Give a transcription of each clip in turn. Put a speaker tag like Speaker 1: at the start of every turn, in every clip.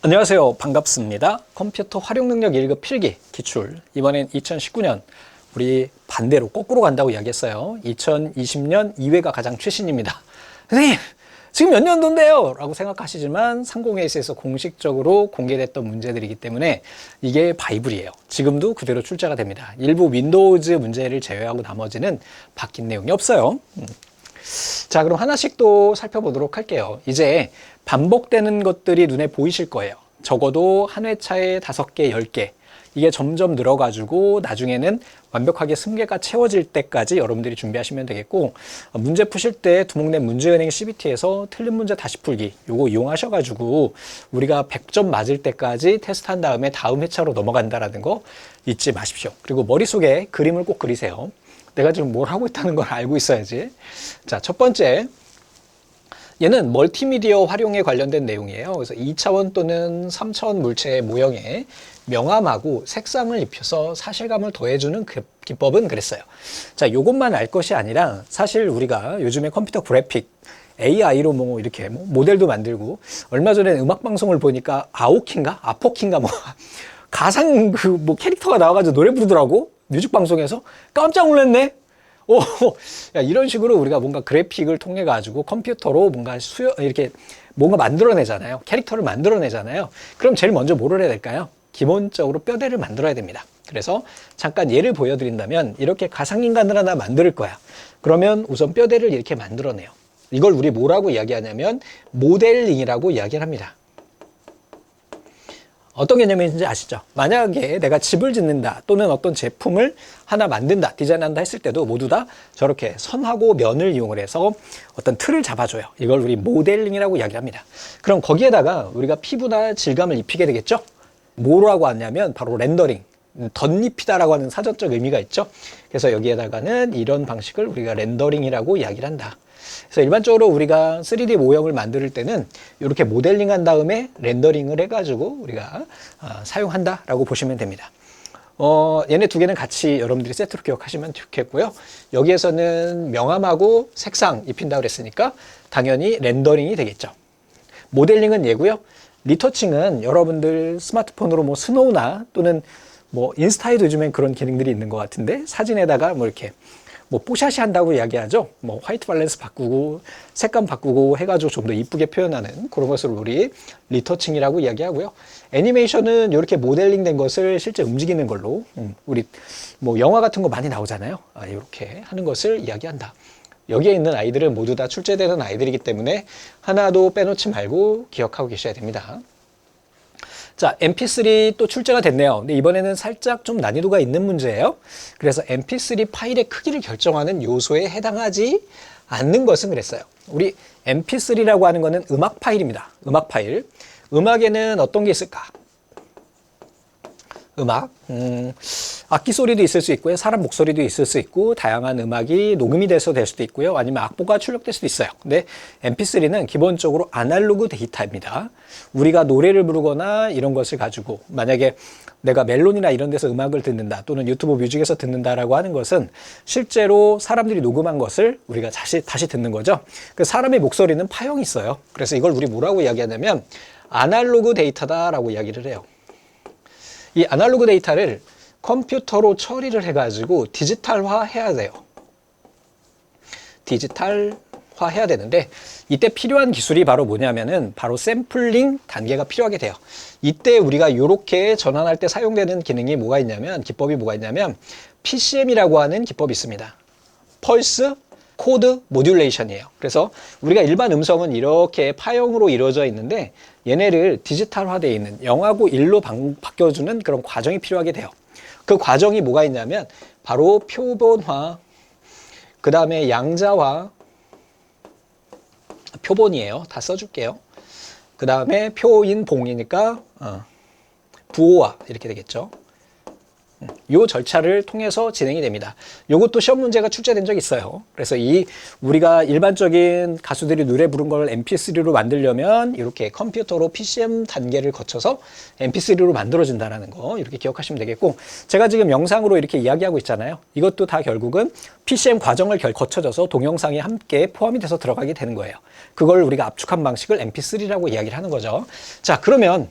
Speaker 1: 안녕하세요. 반갑습니다. 컴퓨터 활용 능력 1급 필기 기출. 이번엔 2019년 우리 반대로 거꾸로 간다고 이야기했어요. 2020년 2회가 가장 최신입니다. 선생님, 지금 몇 년도인데요? 라고 생각하시지만 상공회의에서 공식적으로 공개됐던 문제들이기 때문에 이게 바이블이에요. 지금도 그대로 출제가 됩니다. 일부 윈도우즈 문제를 제외하고 나머지는 바뀐 내용이 없어요. 자, 그럼 하나씩 또 살펴보도록 할게요. 이제 반복되는 것들이 눈에 보이실 거예요. 적어도 한 회차에 5개, 10개. 이게 점점 늘어가지고 나중에는 완벽하게 승계가 채워질 때까지 여러분들이 준비하시면 되겠고, 문제 푸실 때 두목내 문제은행 CBT에서 틀린 문제 다시 풀기 요거 이용하셔가지고 우리가 100점 맞을 때까지 테스트한 다음에 다음 회차로 넘어간다라는 거 잊지 마십시오. 그리고 머릿속에 그림을 꼭 그리세요. 내가 지금 뭘 하고 있다는 걸 알고 있어야지. 자, 첫 번째, 얘는 멀티미디어 활용에 관련된 내용이에요. 그래서 2차원 또는 3차원 물체의 모형에 명암하고 색상을 입혀서 사실감을 더해주는 그 기법은 그랬어요. 자, 요것만 알 것이 아니라 사실 우리가 요즘에 컴퓨터 그래픽 AI로 뭐 이렇게 모델도 만들고, 얼마 전에 음악방송을 보니까 아포키인가 가상 캐릭터가 나와가지고 노래 부르더라고. 뮤직 방송에서 깜짝 놀랐네. 야, 이런 식으로 우리가 뭔가 그래픽을 통해 가지고 컴퓨터로 뭔가 이렇게 뭔가 만들어내잖아요. 캐릭터를 만들어내잖아요. 그럼 제일 먼저 뭐를 해야 될까요? 기본적으로 뼈대를 만들어야 됩니다. 그래서 잠깐 예를 보여드린다면, 이렇게 가상인간을 하나 만들 거야. 그러면 우선 뼈대를 이렇게 만들어내요. 이걸 우리 뭐라고 이야기하냐면 모델링이라고 이야기를 합니다. 어떤 개념인지 아시죠? 만약에 내가 집을 짓는다 또는 어떤 제품을 하나 만든다, 디자인한다 했을 때도 모두 다 저렇게 선하고 면을 이용을 해서 어떤 틀을 잡아줘요. 이걸 우리 모델링이라고 이야기합니다. 그럼 거기에다가 우리가 피부나 질감을 입히게 되겠죠? 뭐라고 하냐면 바로 렌더링, 덧입히다라고 하는 사전적 의미가 있죠. 그래서 여기에다가는 이런 방식을 우리가 렌더링이라고 이야기를 한다. 그래서 일반적으로 우리가 3D 모형을 만들 때는 이렇게 모델링한 다음에 렌더링을 해가지고 우리가 사용한다라고 보시면 됩니다. 얘네 두 개는 같이 여러분들이 세트로 기억하시면 좋겠고요. 여기에서는 명암하고 색상 입힌다고 그랬으니까 당연히 렌더링이 되겠죠. 모델링은 얘고요. 리터칭은 여러분들 스마트폰으로 스노우나 또는 인스타에도 요즘엔 그런 기능들이 있는 것 같은데, 사진에다가 이렇게 뽀샤시 한다고 이야기하죠. 화이트 밸런스 바꾸고 색감 바꾸고 해가지고 좀 더 이쁘게 표현하는 그런 것을 우리 리터칭이라고 이야기하고요. 애니메이션은 이렇게 모델링 된 것을 실제 움직이는 걸로, 우리 영화 같은 거 많이 나오잖아요. 이렇게 하는 것을 이야기한다. 여기에 있는 아이들은 모두 다 출제되는 아이들이기 때문에 하나도 빼놓지 말고 기억하고 계셔야 됩니다. 자, mp3 또 출제가 됐네요. 근데 이번에는 살짝 좀 난이도가 있는 문제예요. 그래서 mp3 파일의 크기를 결정하는 요소에 해당하지 않는 것은 그랬어요. 우리 mp3라고 하는 거는 음악 파일입니다. 음악 파일. 음악에는 어떤 게 있을까? 음악, 악기 소리도 있을 수 있고요. 사람 목소리도 있을 수 있고, 다양한 음악이 녹음이 돼서 될 수도 있고요. 아니면 악보가 출력될 수도 있어요. 근데 mp3는 기본적으로 아날로그 데이터입니다. 우리가 노래를 부르거나 이런 것을 가지고, 만약에 내가 멜론이나 이런 데서 음악을 듣는다 또는 유튜브 뮤직에서 듣는다라고 하는 것은 실제로 사람들이 녹음한 것을 우리가 다시 듣는 거죠. 그 사람의 목소리는 파형이 있어요. 그래서 이걸 우리 뭐라고 이야기하냐면 아날로그 데이터다라고 이야기를 해요. 이 아날로그 데이터를 컴퓨터로 처리를 해가지고 디지털화 해야 돼요. 디지털화 해야 되는데, 이때 필요한 기술이 바로 뭐냐면은 바로 샘플링 단계가 필요하게 돼요. 이때 우리가 이렇게 전환할 때 사용되는 기능이 뭐가 있냐면, 기법이 뭐가 있냐면 PCM이라고 하는 기법이 있습니다. 펄스 코드 모듈레이션이에요. 그래서 우리가 일반 음성은 이렇게 파형으로 이루어져 있는데, 얘네를 디지털화되어 있는 0하고 1로 바뀌어주는 그런 과정이 필요하게 돼요. 그 과정이 뭐가 있냐면 바로 표본화, 그 다음에 양자화, 표본이에요. 다 써줄게요. 그 다음에 표인봉이니까 부호화 이렇게 되겠죠. 이 절차를 통해서 진행이 됩니다. 이것도 시험 문제가 출제된 적이 있어요. 그래서 우리가 일반적인 가수들이 노래 부른 걸 mp3로 만들려면 이렇게 컴퓨터로 PCM 단계를 거쳐서 mp3로 만들어진다는 거 이렇게 기억하시면 되겠고, 제가 지금 영상으로 이렇게 이야기하고 있잖아요. 이것도 다 결국은 PCM 과정을 거쳐져서 동영상이 함께 포함이 돼서 들어가게 되는 거예요. 그걸 우리가 압축한 방식을 mp3라고 이야기를 하는 거죠. 자, 그러면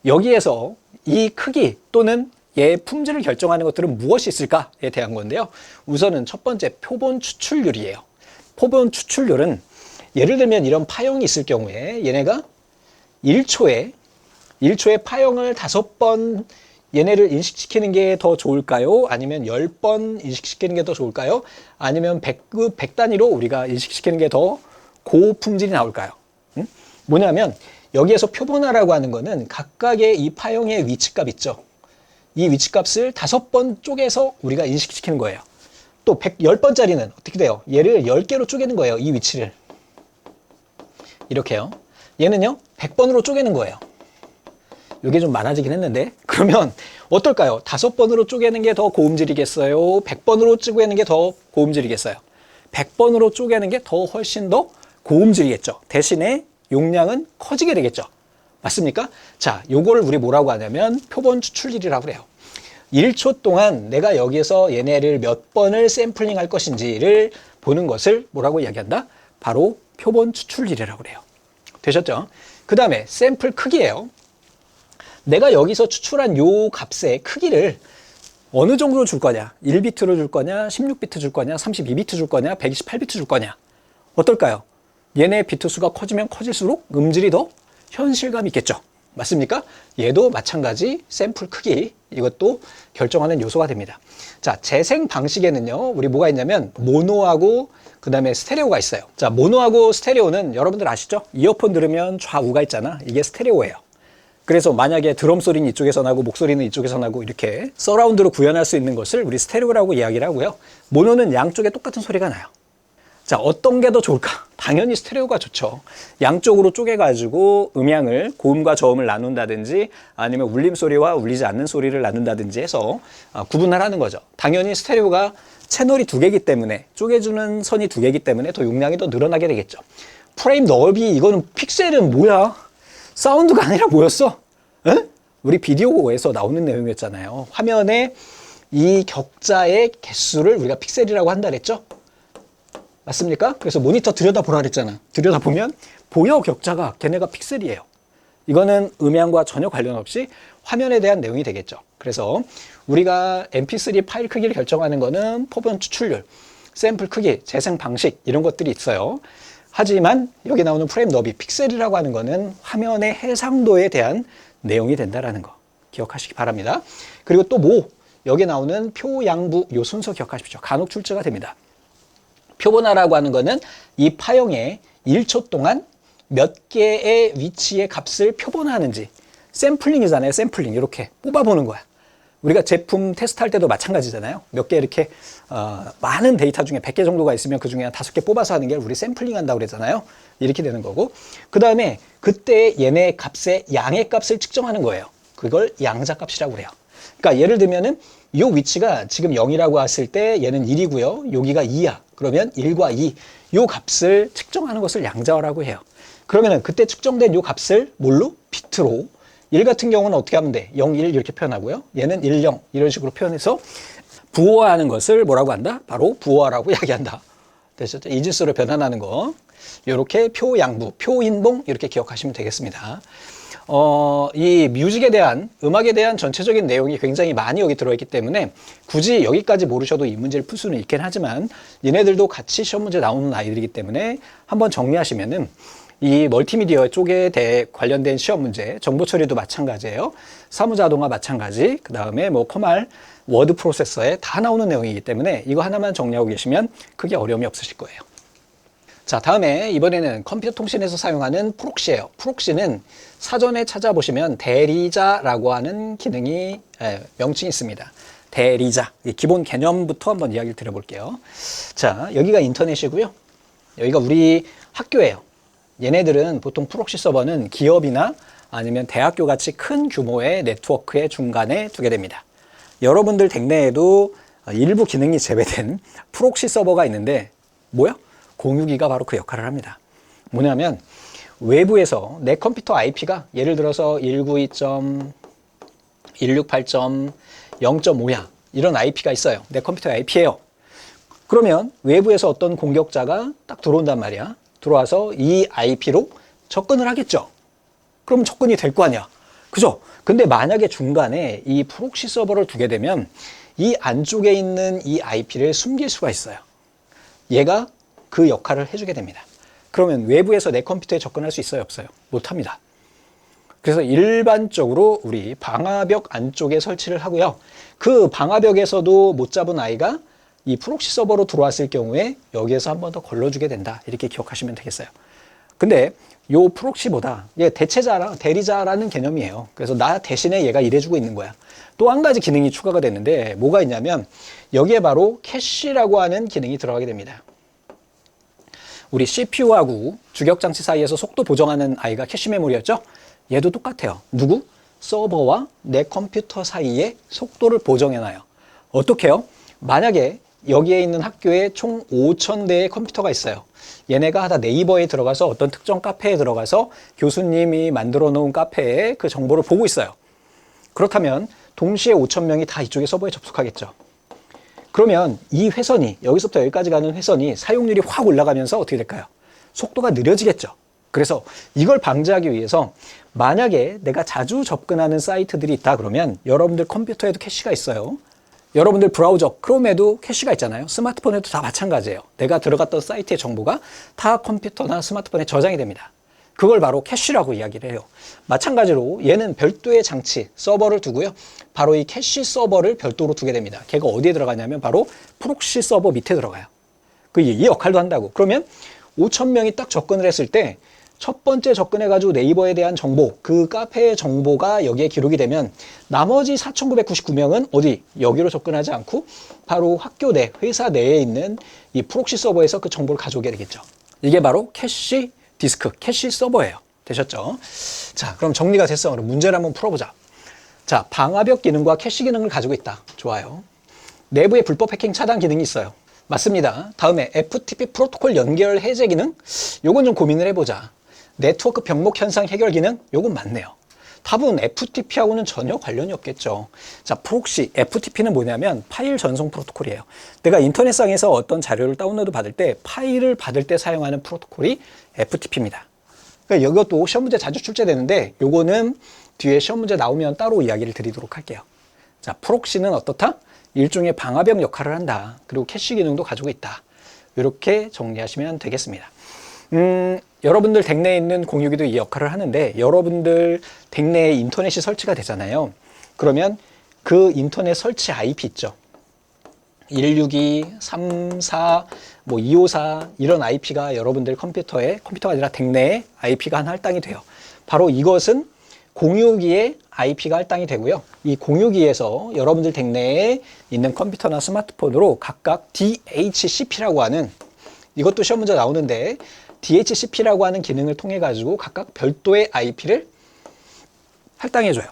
Speaker 1: 여기에서 이 크기 또는 얘의 품질을 결정하는 것들은 무엇이 있을까에 대한 건데요. 우선은 첫 번째 표본 추출률이에요. 표본 추출률은 예를 들면 이런 파형이 있을 경우에 얘네가 1초에 파형을 5번 얘네를 인식시키는 게 더 좋을까요? 아니면 10번 인식시키는 게 더 좋을까요? 아니면 100 단위로 우리가 인식시키는 게 더 고품질이 나올까요? 뭐냐면 여기에서 표본화라고 하는 거는 각각의 이 파형의 위치값 있죠. 이 위치값을 5번 쪼개서 우리가 인식시키는 거예요. 또 10번짜리는 어떻게 돼요? 얘를 10개로 쪼개는 거예요. 이 위치를. 이렇게요. 얘는요 100번으로 쪼개는 거예요. 이게 좀 많아지긴 했는데 그러면 어떨까요? 5번으로 쪼개는 게 더 고음질이겠어요? 100번으로 쪼개는 게 더 고음질이겠어요? 100번으로 쪼개는 게 더 훨씬 더 고음질이겠죠. 대신에 용량은 커지게 되겠죠. 맞습니까? 자, 요거를 우리 뭐라고 하냐면 표본 추출률이라고 그래요. 1초 동안 내가 여기에서 얘네를 몇 번을 샘플링 할 것인지를 보는 것을 뭐라고 이야기한다? 바로 표본 추출률이라고 그래요. 되셨죠? 그 다음에 샘플 크기예요. 내가 여기서 추출한 요 값의 크기를 어느 정도로 줄 거냐? 1비트로 줄 거냐? 16비트 줄 거냐? 32비트 줄 거냐? 128비트 줄 거냐? 어떨까요? 얘네 비트 수가 커지면 커질수록 음질이 더 현실감 있겠죠. 맞습니까? 얘도 마찬가지 샘플 크기 이것도 결정하는 요소가 됩니다. 자, 재생 방식에는요. 우리 뭐가 있냐면 모노하고 그 다음에 스테레오가 있어요. 자, 모노하고 스테레오는 여러분들 아시죠? 이어폰 들으면 좌우가 있잖아. 이게 스테레오예요. 그래서 만약에 드럼 소리는 이쪽에서 나고 목소리는 이쪽에서 나고 이렇게 서라운드로 구현할 수 있는 것을 우리 스테레오라고 이야기를 하고요. 모노는 양쪽에 똑같은 소리가 나요. 자, 어떤 게 더 좋을까? 당연히 스테레오가 좋죠. 양쪽으로 쪼개가지고 음향을 고음과 저음을 나눈다든지 아니면 울림소리와 울리지 않는 소리를 나눈다든지 해서 구분하라는 거죠. 당연히 스테레오가 채널이 2개이기 때문에 쪼개주는 선이 2개이기 때문에 더 용량이 더 늘어나게 되겠죠. 프레임 넓이 이거는 픽셀은 뭐야? 사운드가 아니라 뭐였어? 에? 우리 비디오에서 나오는 내용이었잖아요. 화면에 이 격자의 개수를 우리가 픽셀이라고 한다 그랬죠? 맞습니까? 그래서 모니터 들여다보라 그랬잖아. 들여다보면 보여 격자가 걔네가 픽셀이에요. 이거는 음향과 전혀 관련 없이 화면에 대한 내용이 되겠죠. 그래서 우리가 mp3 파일 크기를 결정하는 거는 표본 추출률, 샘플 크기, 재생 방식 이런 것들이 있어요. 하지만 여기 나오는 프레임 너비, 픽셀이라고 하는 거는 화면의 해상도에 대한 내용이 된다라는 거 기억하시기 바랍니다. 그리고 또 여기 나오는 표, 양부 요 순서 기억하십시오. 간혹 출제가 됩니다. 표본화라고 하는 거는 이 파형에 1초 동안 몇 개의 위치의 값을 표본화하는지 샘플링이잖아요. 샘플링 이렇게 뽑아보는 거야. 우리가 제품 테스트할 때도 마찬가지잖아요. 몇 개 이렇게 많은 데이터 중에 100개 정도가 있으면 그 중에 한 5개 뽑아서 하는 게 우리 샘플링 한다고 그랬잖아요. 이렇게 되는 거고 그 다음에 그때 얘네 값의 양의 값을 측정하는 거예요. 그걸 양자값이라고 그래요. 그러니까 예를 들면은 이 위치가 지금 0이라고 했을 때 얘는 1이고요. 여기가 2야. 그러면 1과 2, 이 값을 측정하는 것을 양자라고 해요. 그러면은 그때 측정된 이 값을 뭘로? 비트로. 1 같은 경우는 어떻게 하면 돼? 0, 1 이렇게 표현하고요. 얘는 1, 0 이런 식으로 표현해서 부호화하는 것을 뭐라고 한다? 바로 부호화라고 이야기한다. 되셨죠? 이진수로 변환하는 거. 이렇게 표양부, 표인봉 이렇게 기억하시면 되겠습니다. 이 뮤직에 대한 음악에 대한 전체적인 내용이 굉장히 많이 여기 들어있기 때문에 굳이 여기까지 모르셔도 이 문제를 풀 수는 있긴 하지만 얘네들도 같이 시험 문제 나오는 아이들이기 때문에 한번 정리하시면은 이 멀티미디어 쪽에 대해 관련된 시험 문제, 정보 처리도 마찬가지예요. 사무자동화 마찬가지, 그 다음에 뭐 커말, 워드 프로세서에 다 나오는 내용이기 때문에 이거 하나만 정리하고 계시면 크게 어려움이 없으실 거예요. 자, 다음에 이번에는 컴퓨터 통신에서 사용하는 프록시예요. 프록시는 사전에 찾아보시면 대리자라고 하는 기능이 명칭이 있습니다. 대리자, 기본 개념부터 한번 이야기를 드려볼게요. 자, 여기가 인터넷이고요. 여기가 우리 학교예요. 얘네들은 보통 프록시 서버는 기업이나 아니면 대학교 같이 큰 규모의 네트워크의 중간에 두게 됩니다. 여러분들 댁내에도 일부 기능이 제외된 프록시 서버가 있는데 뭐야? 공유기가 바로 그 역할을 합니다. 뭐냐면 외부에서 내 컴퓨터 IP가 예를 들어서 192.168.0.5야. 이런 IP가 있어요. 내 컴퓨터 IP예요. 그러면 외부에서 어떤 공격자가 딱 들어온단 말이야. 들어와서 이 IP로 접근을 하겠죠. 그럼 접근이 될 거 아니야. 그죠? 근데 만약에 중간에 이 프록시 서버를 두게 되면 이 안쪽에 있는 이 IP를 숨길 수가 있어요. 얘가 그 역할을 해주게 됩니다. 그러면 외부에서 내 컴퓨터에 접근할 수 있어요? 없어요? 못합니다. 그래서 일반적으로 우리 방화벽 안쪽에 설치를 하고요. 그 방화벽에서도 못 잡은 아이가 이 프록시 서버로 들어왔을 경우에 여기에서 한 번 더 걸러주게 된다. 이렇게 기억하시면 되겠어요. 근데 요 프록시보다 얘 대리자라는 개념이에요. 그래서 나 대신에 얘가 일해주고 있는 거야. 또 한 가지 기능이 추가가 됐는데 뭐가 있냐면 여기에 바로 캐시라고 하는 기능이 들어가게 됩니다. 우리 CPU하고 주격장치 사이에서 속도 보정하는 아이가 캐시 메모리였죠? 얘도 똑같아요. 누구? 서버와 내 컴퓨터 사이에 속도를 보정해놔요. 어떻게 해요? 만약에 여기에 있는 학교에 총 5,000대의 컴퓨터가 있어요. 얘네가 다 네이버에 들어가서 어떤 특정 카페에 들어가서 교수님이 만들어 놓은 카페에 그 정보를 보고 있어요. 그렇다면 동시에 5,000명이 다 이쪽에 서버에 접속하겠죠. 그러면 이 회선이 여기서부터 여기까지 가는 회선이 사용률이 확 올라가면서 어떻게 될까요? 속도가 느려지겠죠. 그래서 이걸 방지하기 위해서 만약에 내가 자주 접근하는 사이트들이 있다 그러면 여러분들 컴퓨터에도 캐시가 있어요. 여러분들 브라우저 크롬에도 캐시가 있잖아요. 스마트폰에도 다 마찬가지예요. 내가 들어갔던 사이트의 정보가 다 컴퓨터나 스마트폰에 저장이 됩니다. 그걸 바로 캐시라고 이야기를 해요. 마찬가지로 얘는 별도의 장치, 서버를 두고요. 바로 이 캐시 서버를 별도로 두게 됩니다. 걔가 어디에 들어가냐면 바로 프록시 서버 밑에 들어가요. 이 역할도 한다고. 그러면 5,000명이 딱 접근을 했을 때 첫 번째 접근해가지고 네이버에 대한 정보, 그 카페의 정보가 여기에 기록이 되면 나머지 4,999명은 어디? 여기로 접근하지 않고 바로 학교 내, 회사 내에 있는 이 프록시 서버에서 그 정보를 가져오게 되겠죠. 이게 바로 캐시 디스크, 캐시 서버예요. 되셨죠? 자, 그럼 정리가 됐어. 그럼 문제를 한번 풀어보자. 자, 방화벽 기능과 캐시 기능을 가지고 있다. 좋아요. 내부에 불법 해킹 차단 기능이 있어요. 맞습니다. 다음에 FTP 프로토콜 연결 해제 기능? 요건 좀 고민을 해보자. 네트워크 병목 현상 해결 기능? 요건 맞네요. 답은 FTP하고는 전혀 관련이 없겠죠. 자, 프록시, FTP는 뭐냐면 파일 전송 프로토콜이에요. 내가 인터넷상에서 어떤 자료를 다운로드 받을 때 파일을 받을 때 사용하는 프로토콜이 FTP입니다. 그러니까 이것도 시험 문제 자주 출제되는데 요거는 뒤에 시험 문제 나오면 따로 이야기를 드리도록 할게요. 자, 프록시는 어떻다? 일종의 방화벽 역할을 한다. 그리고 캐시 기능도 가지고 있다. 이렇게 정리하시면 되겠습니다. 여러분들 댁내에 있는 공유기도 이 역할을 하는데 여러분들 댁내에 인터넷이 설치가 되잖아요. 그러면 그 인터넷 설치 IP 있죠. 162, 34, 254 이런 IP가 여러분들 컴퓨터가 아니라 댁내에 IP가 한 할당이 돼요. 바로 이것은 공유기에 IP가 할당이 되고요. 이 공유기에서 여러분들 댁내에 있는 컴퓨터나 스마트폰으로 각각 DHCP라고 하는 이것도 시험 문제 나오는데 DHCP라고 하는 기능을 통해 가지고 각각 별도의 IP를 할당해 줘요.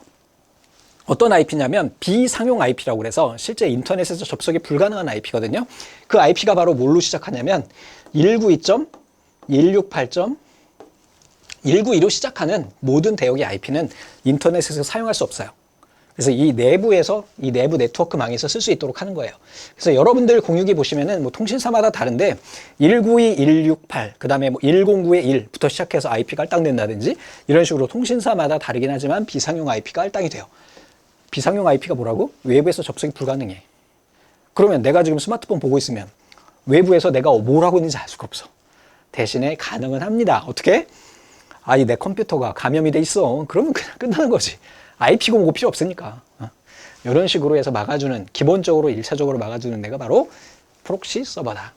Speaker 1: 어떤 IP냐면 비상용 IP라고 그래서 실제 인터넷에서 접속이 불가능한 IP거든요. 그 IP가 바로 뭘로 시작하냐면 192.168.192로 시작하는 모든 대역의 IP는 인터넷에서 사용할 수 없어요. 그래서 이 내부 네트워크망에서 쓸 수 있도록 하는 거예요. 그래서 여러분들 공유기 보시면은 통신사마다 다른데 192, 168, 그 다음에 109의 1부터 시작해서 IP가 할당된다든지 이런 식으로 통신사마다 다르긴 하지만 비상용 IP가 할당이 돼요. 비상용 IP가 뭐라고? 외부에서 접속이 불가능해. 그러면 내가 지금 스마트폰 보고 있으면 외부에서 내가 뭘 하고 있는지 알 수가 없어. 대신에 가능은 합니다. 어떻게? 내 컴퓨터가 감염이 돼 있어. 그러면 그냥 끝나는 거지. IP고 뭐고 필요 없으니까. 이런 식으로 해서 막아주는, 기본적으로 1차적으로 막아주는 데가 바로 프록시 서버다.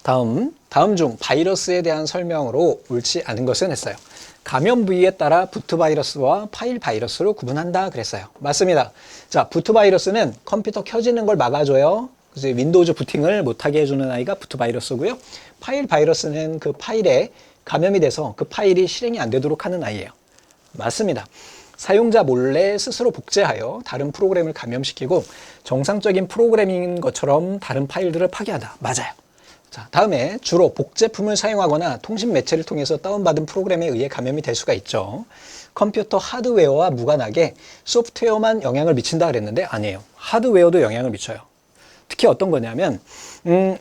Speaker 1: 다음 중 바이러스에 대한 설명으로 옳지 않은 것은 했어요. 감염 부위에 따라 부트 바이러스와 파일 바이러스로 구분한다 그랬어요. 맞습니다. 자, 부트 바이러스는 컴퓨터 켜지는 걸 막아줘요. 그래서 윈도우즈 부팅을 못하게 해주는 아이가 부트 바이러스고요. 파일 바이러스는 그 파일에 감염이 돼서 그 파일이 실행이 안 되도록 하는 아이예요. 맞습니다. 사용자 몰래 스스로 복제하여 다른 프로그램을 감염시키고 정상적인 프로그램인 것처럼 다른 파일들을 파괴하다. 맞아요. 자, 다음에 주로 복제품을 사용하거나 통신 매체를 통해서 다운받은 프로그램에 의해 감염이 될 수가 있죠. 컴퓨터 하드웨어와 무관하게 소프트웨어만 영향을 미친다 그랬는데 아니에요. 하드웨어도 영향을 미쳐요. 특히 어떤 거냐면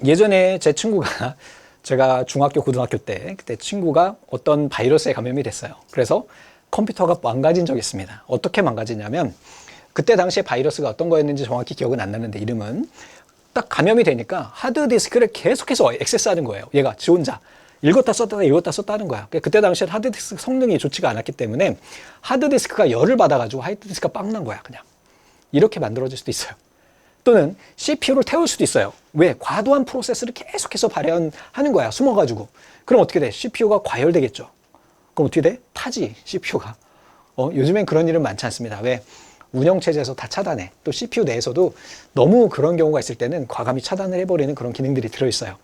Speaker 1: 예전에 제 친구가 제가 중학교, 고등학교 때 그때 친구가 어떤 바이러스에 감염이 됐어요. 그래서 컴퓨터가 망가진 적이 있습니다. 어떻게 망가지냐면 그때 당시에 바이러스가 어떤 거였는지 정확히 기억은 안 나는데 이름은 딱 감염이 되니까 하드디스크를 계속해서 액세스하는 거예요. 얘가 지 혼자. 읽었다 썼다 하는 거야. 그때 당시에 하드디스크 성능이 좋지가 않았기 때문에 하드디스크가 열을 받아가지고 하드디스크가 빵 난 거야. 그냥. 이렇게 만들어질 수도 있어요. 또는 CPU를 태울 수도 있어요. 왜? 과도한 프로세스를 계속해서 발현하는 거야. 숨어가지고. 그럼 어떻게 돼? CPU가 과열되겠죠. 그럼 어떻게 돼? 타지, CPU가. 요즘엔 그런 일은 많지 않습니다. 왜? 운영체제에서 다 차단해. 또 CPU 내에서도 너무 그런 경우가 있을 때는 과감히 차단을 해버리는 그런 기능들이 들어있어요.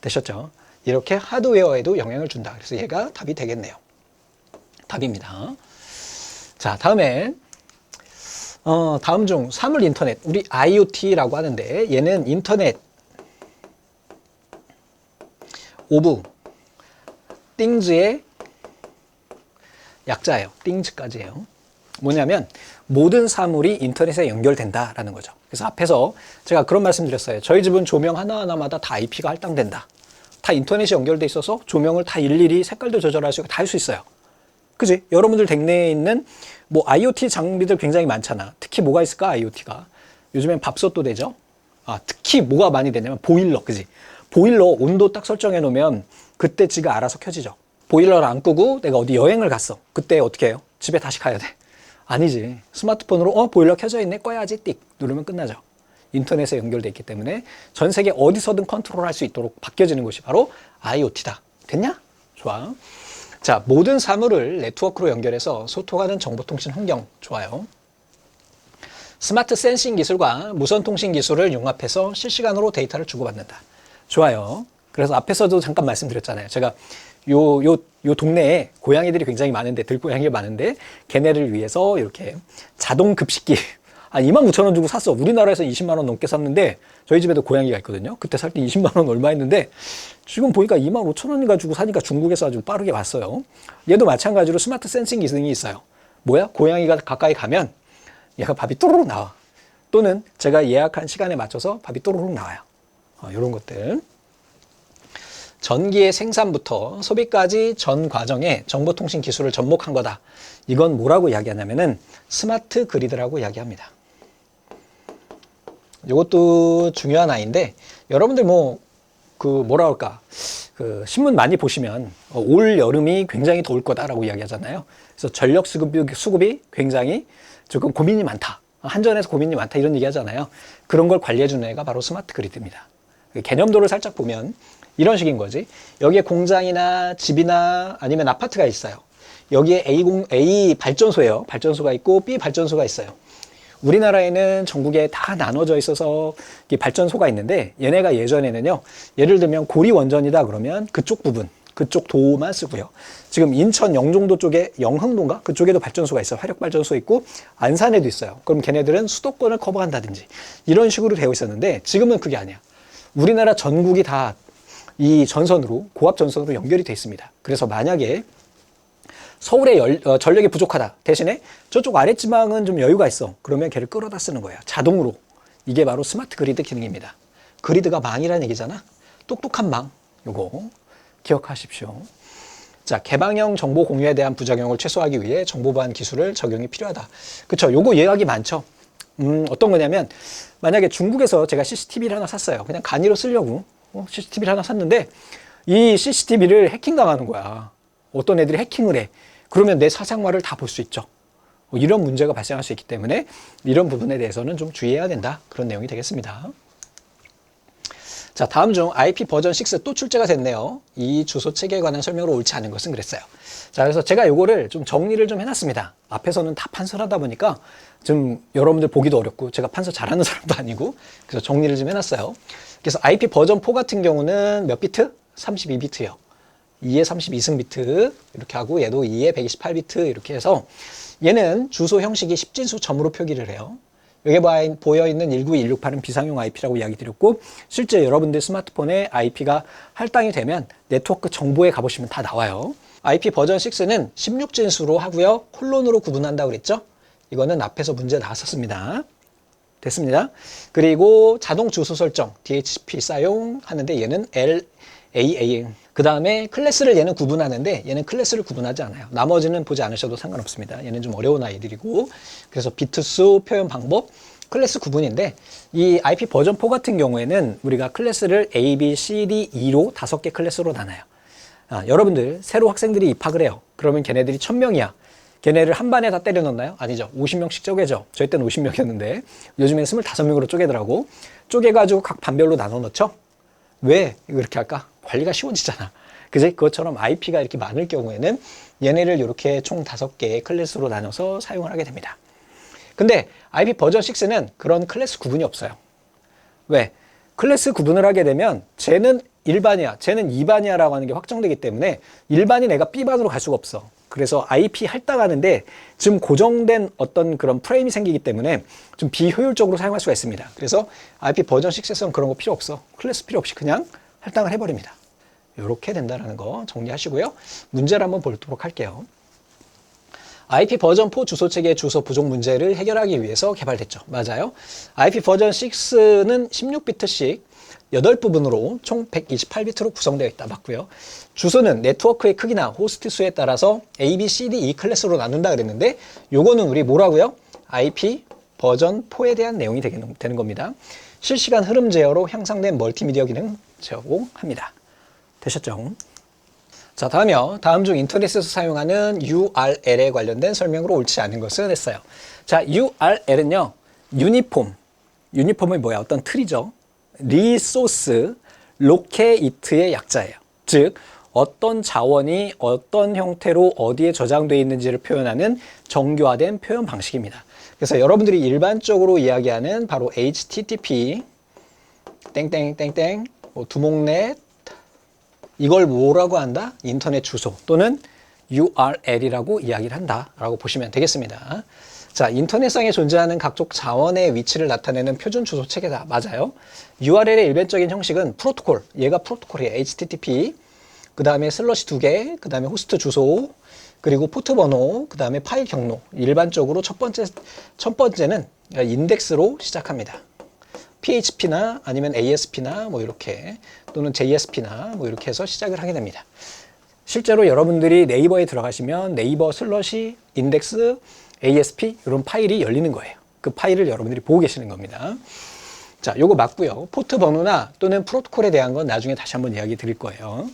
Speaker 1: 되셨죠? 이렇게 하드웨어에도 영향을 준다. 그래서 얘가 답이 되겠네요. 답입니다. 자, 다음에 다음 중 사물 인터넷, 우리 IoT라고 하는데 얘는 인터넷 오브 띵즈의 약자예요. 띵즈까지예요. 뭐냐면 모든 사물이 인터넷에 연결된다라는 거죠. 그래서 앞에서 제가 그런 말씀 드렸어요. 저희 집은 조명 하나하나마다 다 IP가 할당된다. 다 인터넷이 연결돼 있어서 조명을 다 일일이 색깔도 조절할 수 있고 다 할 수 있어요. 그지? 여러분들 댁내에 있는 뭐 IoT 장비들 굉장히 많잖아. 특히 뭐가 있을까? IoT가. 요즘엔 밥솥도 되죠? 특히 뭐가 많이 되냐면 보일러. 그지? 보일러 온도 딱 설정해 놓으면 그때 지가 알아서 켜지죠. 보일러를 안 끄고 내가 어디 여행을 갔어. 그때 어떻게 해요? 집에 다시 가야 돼. 아니지. 스마트폰으로 보일러 켜져 있네. 꺼야지. 띡 누르면 끝나죠. 인터넷에 연결돼 있기 때문에 전 세계 어디서든 컨트롤할 수 있도록 바뀌어지는 것이 바로 IoT다. 됐냐? 좋아. 자, 모든 사물을 네트워크로 연결해서 소통하는 정보통신 환경. 좋아요. 스마트 센싱 기술과 무선 통신 기술을 융합해서 실시간으로 데이터를 주고받는다. 좋아요. 그래서 앞에서도 잠깐 말씀드렸잖아요. 제가 요 동네에 고양이들이 굉장히 많은데, 들고양이가 많은데, 걔네를 위해서 이렇게 자동 급식기, 29,000원 주고 샀어. 우리나라에서 20만 원 넘게 샀는데, 저희 집에도 고양이가 있거든요. 그때 살 때 20만 원 얼마 했는데, 지금 보니까 25,000원 가지고 사니까 중국에서 아주 빠르게 왔어요. 얘도 마찬가지로 스마트 센싱 기능이 있어요. 뭐야? 고양이가 가까이 가면 얘가 밥이 또르륵 나와. 또는 제가 예약한 시간에 맞춰서 밥이 또르륵 나와요. 이런 것들. 전기의 생산부터 소비까지 전 과정에 정보통신 기술을 접목한 거다. 이건 뭐라고 이야기하냐면은 스마트 그리드라고 이야기합니다. 이것도 중요한 아이인데 여러분들 뭐라 할까? 신문 많이 보시면 올 여름이 굉장히 더울 거다라고 이야기하잖아요. 그래서 전력 수급이 굉장히 조금 고민이 많다. 한전에서 고민이 많다 이런 얘기 하잖아요. 그런 걸 관리해 주는 애가 바로 스마트 그리드입니다. 개념도를 살짝 보면 이런 식인 거지. 여기에 공장이나 집이나 아니면 아파트가 있어요. 여기에 A 발전소예요. 발전소가 있고 B 발전소가 있어요. 우리나라에는 전국에 다 나눠져 있어서 발전소가 있는데 얘네가 예전에는요. 예를 들면 고리 원전이다 그러면 그쪽 부분, 그쪽 도만 쓰고요. 지금 인천 영종도 쪽에 영흥도인가? 그쪽에도 발전소가 있어요. 화력발전소 있고 안산에도 있어요. 그럼 걔네들은 수도권을 커버한다든지 이런 식으로 되어 있었는데 지금은 그게 아니야. 우리나라 전국이 다 이 전선으로 고압 전선으로 연결이 되어 있습니다. 그래서 만약에 서울에 전력이 부족하다. 대신에 저쪽 아랫지방은 좀 여유가 있어. 그러면 걔를 끌어다 쓰는 거예요. 자동으로. 이게 바로 스마트 그리드 기능입니다. 그리드가 망이라는 얘기잖아. 똑똑한 망. 요거 기억하십시오. 자, 개방형 정보 공유에 대한 부작용을 최소화하기 위해 정보 보안 기술을 적용이 필요하다. 그쵸? 요거 예약이 많죠. 어떤 거냐면 만약에 중국에서 제가 CCTV를 하나 샀어요. 그냥 간이로 쓰려고 CCTV를 하나 샀는데 이 CCTV를 해킹당하는 거야. 어떤 애들이 해킹을 해. 그러면 내 사생활을 다 볼 수 있죠. 이런 문제가 발생할 수 있기 때문에 이런 부분에 대해서는 좀 주의해야 된다. 그런 내용이 되겠습니다. 자, 다음 중 IP 버전 6 또 출제가 됐네요. 이 주소 체계에 관한 설명으로 옳지 않은 것은 그랬어요. 자, 그래서 제가 요거를 좀 정리를 좀 해놨습니다. 앞에서는 다 판서를 하다 보니까 좀 여러분들 보기도 어렵고 제가 판서 잘하는 사람도 아니고 그래서 정리를 좀 해놨어요. 그래서 IP 버전 4 같은 경우는 몇 비트? 32비트요. 2에 32승 비트 이렇게 하고 얘도 2에 128비트 이렇게 해서 얘는 주소 형식이 10진수 점으로 표기를 해요. 여기 보여있는 192.168은 비상용 IP라고 이야기 드렸고 실제 여러분들 스마트폰에 IP가 할당이 되면 네트워크 정보에 가보시면 다 나와요. IP 버전 6는 16진수로 하고요. 콜론으로 구분한다고 그랬죠? 이거는 앞에서 문제 나왔었습니다. 됐습니다. 그리고 자동 주소 설정 DHCP 사용하는데 얘는 LAAM 그 다음에 클래스를 얘는 구분하는데 얘는 클래스를 구분하지 않아요. 나머지는 보지 않으셔도 상관없습니다. 얘는 좀 어려운 아이들이고, 그래서 비트 수, 표현 방법, 클래스 구분인데, 이 IP 버전 4 같은 경우에는 우리가 클래스를 A, B, C, D, E로 5개 클래스로 나눠요. 여러분들 새로 학생들이 입학을 해요. 그러면 걔네들이 1000명이야. 걔네를 한 반에 다 때려 넣나요? 아니죠. 50명씩 쪼개죠. 저희 때는 50명이었는데 요즘엔 25명으로 쪼개더라고. 쪼개가지고 각 반별로 나눠 넣죠. 왜 이렇게 할까? 관리가 쉬워지잖아. 그지? 그것처럼 IP가 이렇게 많을 경우에는 얘네를 이렇게 총 5개의 클래스로 나눠서 사용을 하게 됩니다. 근데 IP 버전 6는 그런 클래스 구분이 없어요. 왜? 클래스 구분을 하게 되면 쟤는 1반이야, 쟤는 2반이야 라고 하는 게 확정되기 때문에 1반이 내가 B반으로 갈 수가 없어. 그래서 IP 할당하는데 지금 고정된 어떤 그런 프레임이 생기기 때문에 좀 비효율적으로 사용할 수가 있습니다. 그래서 IP 버전 6에서는 그런 거 필요 없어. 클래스 필요 없이 그냥 할당을 해버립니다. 이렇게 된다는 거 정리하시고요. 문제를 한번 보도록 할게요. IP 버전 4 주소체계 주소 부족 문제를 해결하기 위해서 개발됐죠. 맞아요. IP 버전 6는 16비트씩 8부분으로 총 128비트로 구성되어 있다. 맞고요. 주소는 네트워크의 크기나 호스트 수에 따라서 A, B, C, D, E 클래스로 나눈다 그랬는데 요거는 우리 뭐라고요? IP 버전 4에 대한 내용이 되는 겁니다. 실시간 흐름 제어로 향상된 멀티미디어 기능 제공합니다. 되셨죠? 자, 다음이요. 다음 중 인터넷에서 사용하는 URL에 관련된 설명으로 옳지 않은 것은 했어요. 자, URL은요. 유니폼이 뭐야? 어떤 틀이죠. 리소스 로케이트의 약자예요. 즉 어떤 자원이 어떤 형태로 어디에 저장되어 있는지를 표현하는 정교화된 표현 방식입니다. 그래서 여러분들이 일반적으로 이야기하는 바로 HTTP 땡땡땡땡 두목넷 이걸 뭐라고 한다? 인터넷 주소 또는 URL이라고 이야기를 한다라고 보시면 되겠습니다. 자, 인터넷상에 존재하는 각종 자원의 위치를 나타내는 표준 주소 체계다. 맞아요. URL의 일반적인 형식은 프로토콜. 얘가 프로토콜이에요. HTTP. 그 다음에 슬러시 2개. 그 다음에 호스트 주소. 그리고 포트 번호. 그 다음에 파일 경로. 일반적으로 첫 번째는 인덱스로 시작합니다. PHP나 아니면 ASP나 뭐 이렇게 또는 JSP나 뭐 이렇게 해서 시작을 하게 됩니다. 실제로 여러분들이 네이버에 들어가시면 네이버 슬러시 인덱스 ASP 이런 파일이 열리는 거예요. 그 파일을 여러분들이 보고 계시는 겁니다. 자, 요거 맞고요. 포트 번호나 또는 프로토콜에 대한 건 나중에 다시 한번 이야기 드릴 거예요.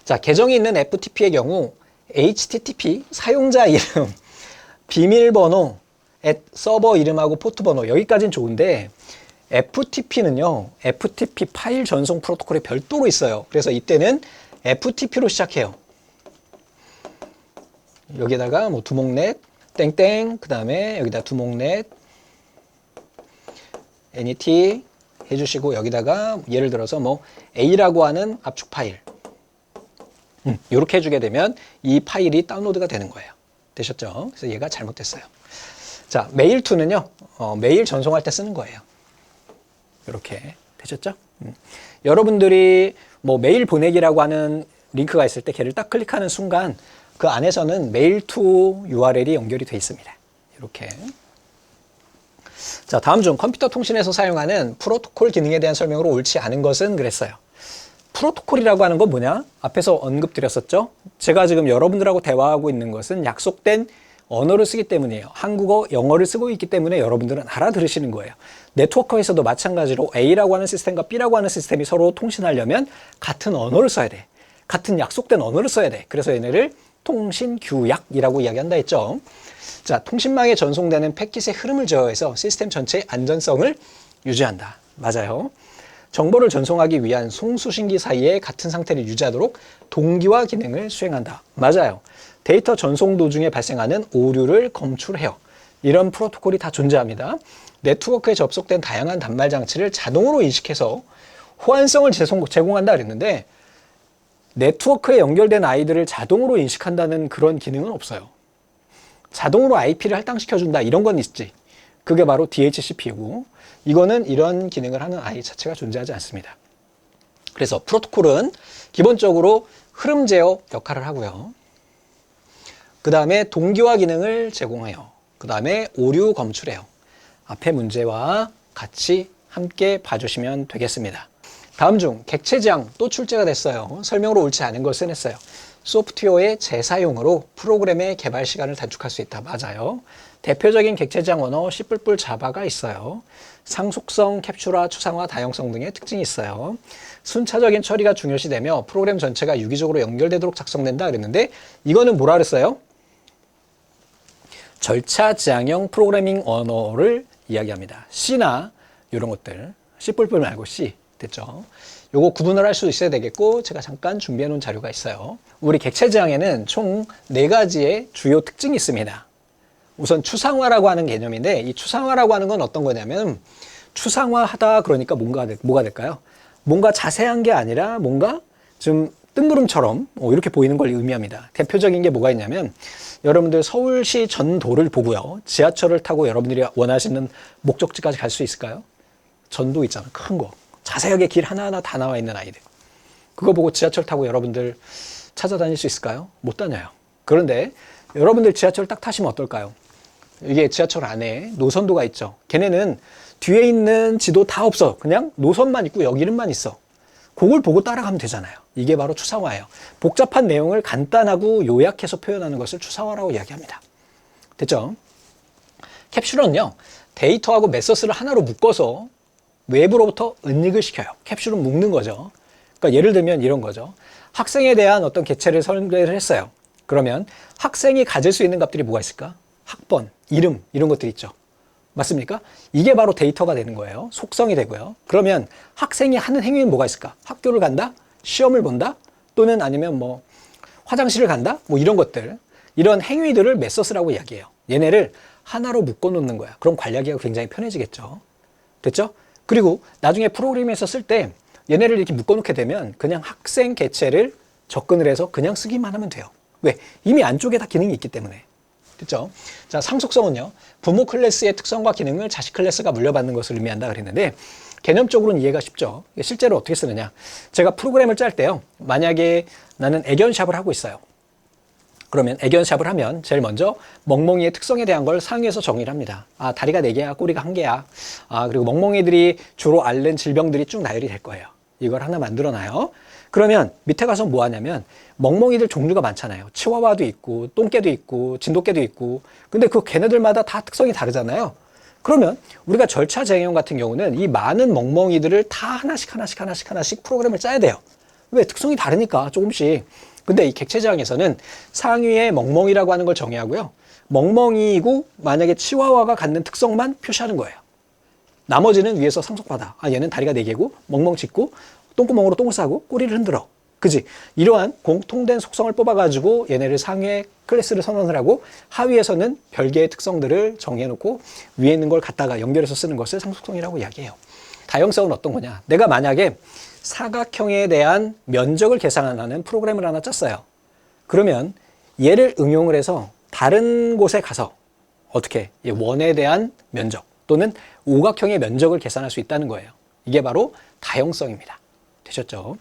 Speaker 1: 자, 계정이 있는 FTP의 경우 HTTP 사용자 이름, 비밀번호, 서버 이름하고 포트 번호 여기까지는 좋은데 FTP는요. FTP 파일 전송 프로토콜이 별도로 있어요. 그래서 이때는 FTP로 시작해요. 여기다가 뭐 두목넷 땡땡 그 다음에 여기다 두목넷 NET 해주시고 여기다가 예를 들어서 뭐 A라고 하는 압축 파일 이렇게 해주게 되면 이 파일이 다운로드가 되는 거예요. 되셨죠? 그래서 얘가 잘못됐어요. 자, 메일2는요 메일 전송할 때 쓰는 거예요. 이렇게 되셨죠? 여러분들이 뭐 메일 보내기라고 하는 링크가 있을 때 걔를 딱 클릭하는 순간 그 안에서는 메일2 URL이 연결이 되어 있습니다. 이렇게. 자, 다음 중 컴퓨터 통신에서 사용하는 프로토콜 기능에 대한 설명으로 옳지 않은 것은 그랬어요. 프로토콜이라고 하는 건 뭐냐? 앞에서 언급드렸었죠? 제가 지금 여러분들하고 대화하고 있는 것은 약속된 언어를 쓰기 때문이에요. 한국어, 영어를 쓰고 있기 때문에 여러분들은 알아들으시는 거예요. 네트워크에서도 마찬가지로 A라고 하는 시스템과 B라고 하는 시스템이 서로 통신하려면 같은 언어를 써야 돼. 같은 약속된 언어를 써야 돼. 그래서 얘네를 통신규약이라고 이야기한다 했죠. 자, 통신망에 전송되는 패킷의 흐름을 제어해서 시스템 전체의 안전성을 유지한다. 맞아요. 정보를 전송하기 위한 송수신기 사이에 같은 상태를 유지하도록 동기화 기능을 수행한다. 맞아요. 데이터 전송 도중에 발생하는 오류를 검출해요. 이런 프로토콜이 다 존재합니다. 네트워크에 접속된 다양한 단말 장치를 자동으로 인식해서 호환성을 제공한다 그랬는데 네트워크에 연결된 아이들을 자동으로 인식한다는 그런 기능은 없어요. 자동으로 IP를 할당시켜준다 이런 건 있지. 그게 바로 DHCP이고 이거는 이런 기능을 하는 아이 자체가 존재하지 않습니다. 그래서 프로토콜은 기본적으로 흐름 제어 역할을 하고요. 그 다음에 동기화 기능을 제공해요. 그 다음에 오류 검출해요. 앞에 문제와 같이 함께 봐주시면 되겠습니다. 다음 중 객체 지향 또 출제가 됐어요. 설명으로 옳지 않은 것을 했어요. 소프트웨어의 재사용으로 프로그램의 개발 시간을 단축할 수 있다. 맞아요. 대표적인 객체 지향 언어 C++ 자바가 있어요. 상속성, 캡슐화, 추상화, 다형성 등의 특징이 있어요. 순차적인 처리가 중요시되며 프로그램 전체가 유기적으로 연결되도록 작성된다 그랬는데 이거는 뭐라 그랬어요? 절차 지향형 프로그래밍 언어를 이야기합니다. C나 이런 것들, C++ 말고 C 됐죠? 요거 구분을 할 수 있어야 되겠고 제가 잠깐 준비해 놓은 자료가 있어요. 우리 객체 지향에는 총 4가지의 주요 특징이 있습니다. 우선 추상화라고 하는 개념인데 이 추상화라고 하는 건 어떤 거냐면 추상화하다 그러니까 뭐가 될까요? 뭔가 자세한 게 아니라 뭔가 좀 뜬구름처럼 이렇게 보이는 걸 의미합니다. 대표적인 게 뭐가 있냐면 여러분들 서울시 전도를 보고요. 지하철을 타고 여러분들이 원하시는 목적지까지 갈 수 있을까요? 전도 있잖아. 큰 거. 자세하게 길 하나하나 다 나와 있는 아이들. 그거 보고 지하철 타고 여러분들 찾아다닐 수 있을까요? 못 다녀요. 그런데 여러분들 지하철 딱 타시면 어떨까요? 이게 지하철 안에 노선도가 있죠. 걔네는 뒤에 있는 지도 다 없어. 그냥 노선만 있고 여기 이름만 있어. 그걸 보고 따라가면 되잖아요. 이게 바로 추상화예요. 복잡한 내용을 간단하고 요약해서 표현하는 것을 추상화라고 이야기합니다. 됐죠? 캡슐은요. 데이터하고 메서스를 하나로 묶어서 외부로부터 은닉을 시켜요. 캡슐은 묶는 거죠. 그러니까 예를 들면 이런 거죠. 학생에 대한 어떤 객체를 설계를 했어요. 그러면 학생이 가질 수 있는 값들이 뭐가 있을까? 학번, 이름 이런 것들이 있죠. 맞습니까? 이게 바로 데이터가 되는 거예요. 속성이 되고요. 그러면 학생이 하는 행위는 뭐가 있을까? 학교를 간다? 시험을 본다? 또는 아니면 뭐 화장실을 간다? 뭐 이런 것들. 이런 행위들을 메서스라고 이야기해요. 얘네를 하나로 묶어 놓는 거야. 그럼 관리하기가 굉장히 편해지겠죠. 됐죠? 그리고 나중에 프로그램에서 쓸 때 얘네를 이렇게 묶어 놓게 되면 그냥 학생 개체를 접근을 해서 그냥 쓰기만 하면 돼요. 왜? 이미 안쪽에 다 기능이 있기 때문에. 됐죠? 자, 상속성은요. 부모 클래스의 특성과 기능을 자식 클래스가 물려받는 것을 의미한다 그랬는데 개념적으로는 이해가 쉽죠. 실제로 어떻게 쓰느냐. 제가 프로그램을 짤 때요. 만약에 나는 애견샵을 하고 있어요. 그러면 애견샵을 하면 제일 먼저 멍멍이의 특성에 대한 걸 상위에서 정의를 합니다. 아, 다리가 4개야, 꼬리가 1개야. 아, 그리고 멍멍이들이 주로 앓는 질병들이 쭉 나열이 될 거예요. 이걸 하나 만들어놔요. 그러면 밑에 가서 뭐 하냐면 멍멍이들 종류가 많잖아요. 치와와도 있고 똥개도 있고 진돗개도 있고. 근데 그 걔네들마다 다 특성이 다르잖아요. 그러면 우리가 절차 지향형 같은 경우는 이 많은 멍멍이들을 다 하나씩 프로그램을 짜야 돼요. 왜? 특성이 다르니까 조금씩. 근데 이 객체 지향에서는 상위에 멍멍이라고 하는 걸 정의하고요. 멍멍이이고 만약에 치와와가 갖는 특성만 표시하는 거예요. 나머지는 위에서 상속받아. 아, 얘는 다리가 4개고 멍멍 짖고 똥구멍으로 똥을 싸고 꼬리를 흔들어. 그지? 이러한 공통된 속성을 뽑아가지고 얘네를 상위에 클래스를 선언을 하고 하위에서는 별개의 특성들을 정해놓고 위에 있는 걸 갖다가 연결해서 쓰는 것을 상속성이라고 이야기해요. 다형성은 어떤 거냐? 내가 만약에 사각형에 대한 면적을 계산하는 프로그램을 하나 짰어요. 그러면 얘를 응용을 해서 다른 곳에 가서 어떻게 원에 대한 면적 또는 오각형의 면적을 계산할 수 있다는 거예요. 이게 바로 다형성입니다. 되셨죠?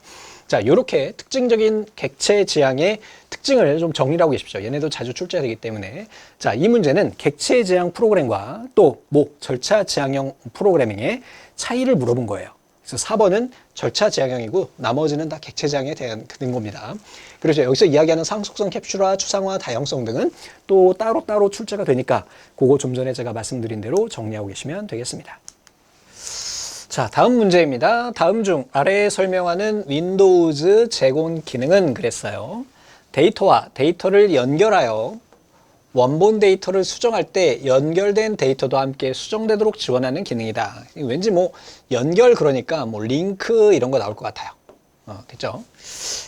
Speaker 1: 자, 이렇게 특징적인 객체 지향의 특징을 좀 정리를 하고 계십시오. 얘네도 자주 출제되기 때문에. 자, 이 문제는 객체 지향 프로그램과 또 절차 지향형 프로그래밍의 차이를 물어본 거예요. 그래서 4번은 절차 지향형이고 나머지는 다 객체 지향에 대한 겁니다. 그래서 여기서 이야기하는 상속성, 캡슐화, 추상화, 다형성 등은 또 따로따로 출제가 되니까 그거 좀 전에 제가 말씀드린 대로 정리하고 계시면 되겠습니다. 자, 다음 문제입니다. 다음 중 아래에 설명하는 윈도우즈 제공 기능은 그랬어요. 데이터를 연결하여 원본 데이터를 수정할 때 연결된 데이터도 함께 수정되도록 지원하는 기능이다. 왠지 연결 그러니까 링크 이런 거 나올 것 같아요. 됐죠?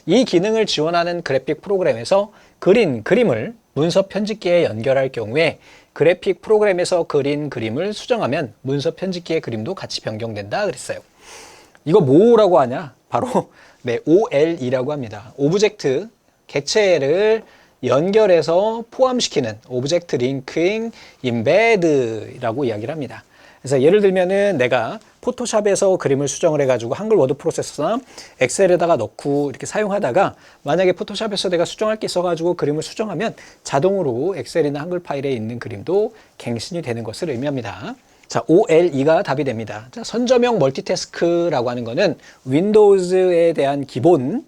Speaker 1: 이 기능을 지원하는 그래픽 프로그램에서 그림을 문서 편집기에 연결할 경우에 그래픽 프로그램에서 그린 그림을 수정하면 문서 편집기의 그림도 같이 변경된다 그랬어요. 이거 뭐라고 하냐? 바로 OLE라고 합니다. 오브젝트, 객체를 연결해서 포함시키는 오브젝트 링킹 임베드라고 이야기를 합니다. 그래서 예를 들면은 내가 포토샵에서 그림을 수정을 해가지고 한글 워드 프로세서나 엑셀에다가 넣고 이렇게 사용하다가 만약에 포토샵에서 내가 수정할 게 있어가지고 그림을 수정하면 자동으로 엑셀이나 한글 파일에 있는 그림도 갱신이 되는 것을 의미합니다. 자, OLE가 답이 됩니다. 자, 선저명 멀티태스크라고 하는 거는 윈도우즈에 대한 기본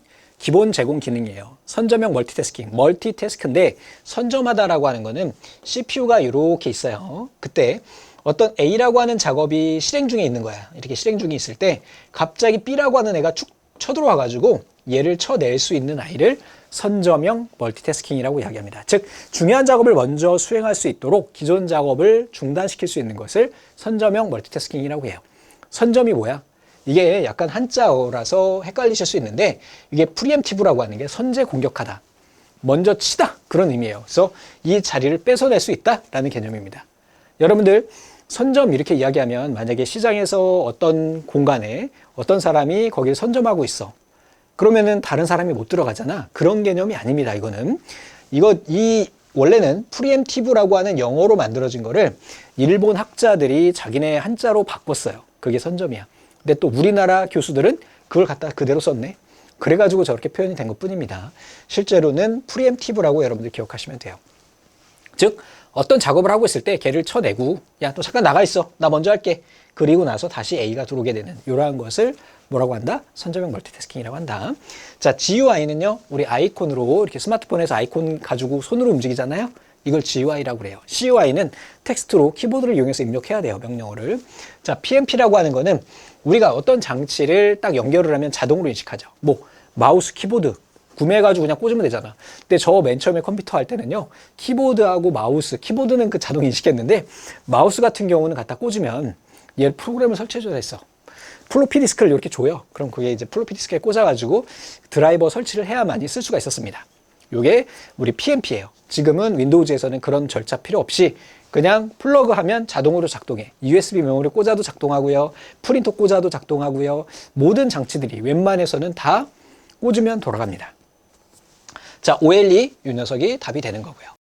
Speaker 1: 제공 기능이에요. 선저명 멀티태스크인데 선점하다라고 하는 거는 CPU가 이렇게 있어요. 그때 어떤 A라고 하는 작업이 실행 중에 있는 거야. 이렇게 실행 중에 있을 때 갑자기 B라고 하는 애가 축 쳐들어와 가지고 얘를 쳐낼 수 있는 아이를 선저명 멀티태스킹이라고 이야기합니다. 즉 중요한 작업을 먼저 수행할 수 있도록 기존 작업을 중단시킬 수 있는 것을 선저명 멀티태스킹이라고 해요. 선점이 뭐야? 이게 약간 한자어라서 헷갈리실 수 있는데 이게 프리엠티브라고 하는 게 선제 공격하다, 먼저 치다 그런 의미예요. 그래서 이 자리를 뺏어낼 수 있다라는 개념입니다. 여러분들 선점 이렇게 이야기하면 만약에 시장에서 어떤 공간에 어떤 사람이 거기를 선점하고 있어. 그러면은 다른 사람이 못 들어가잖아. 그런 개념이 아닙니다. 이거는 원래는 프리엠티브라고 하는 영어로 만들어진 거를 일본 학자들이 자기네 한자로 바꿨어요. 그게 선점이야. 근데 또 우리나라 교수들은 그걸 갖다 그대로 썼네. 그래가지고 저렇게 표현이 된 것뿐입니다. 실제로는 프리엠티브라고 여러분들 기억하시면 돼요. 즉 어떤 작업을 하고 있을 때 걔를 쳐내고 야, 너 잠깐 나가 있어. 나 먼저 할게. 그리고 나서 다시 A가 들어오게 되는 이러한 것을 뭐라고 한다? 선저명 멀티태스킹이라고 한다. 자, GUI는요. 우리 아이콘으로 이렇게 스마트폰에서 아이콘 가지고 손으로 움직이잖아요. 이걸 GUI라고 그래요. CUI는 텍스트로 키보드를 이용해서 입력해야 돼요. 명령어를. 자, PMP라고 하는 거는 우리가 어떤 장치를 딱 연결을 하면 자동으로 인식하죠. 뭐 마우스, 키보드 구매해가지고 그냥 꽂으면 되잖아. 근데 저 맨 처음에 컴퓨터 할 때는요. 키보드하고 마우스, 키보드는 그 자동 인식했는데 마우스 같은 경우는 갖다 꽂으면 얘 프로그램을 설치해줘야 했어. 플로피 디스크를 이렇게 줘요. 그럼 그게 이제 플로피 디스크에 꽂아가지고 드라이버 설치를 해야만이 쓸 수가 있었습니다. 요게 우리 PMP예요. 지금은 윈도우즈에서는 그런 절차 필요 없이 그냥 플러그하면 자동으로 작동해. USB 메모리 꽂아도 작동하고요. 프린터 꽂아도 작동하고요. 모든 장치들이 웬만해서는 다 꽂으면 돌아갑니다. 자, OLE 이 녀석이 답이 되는 거고요.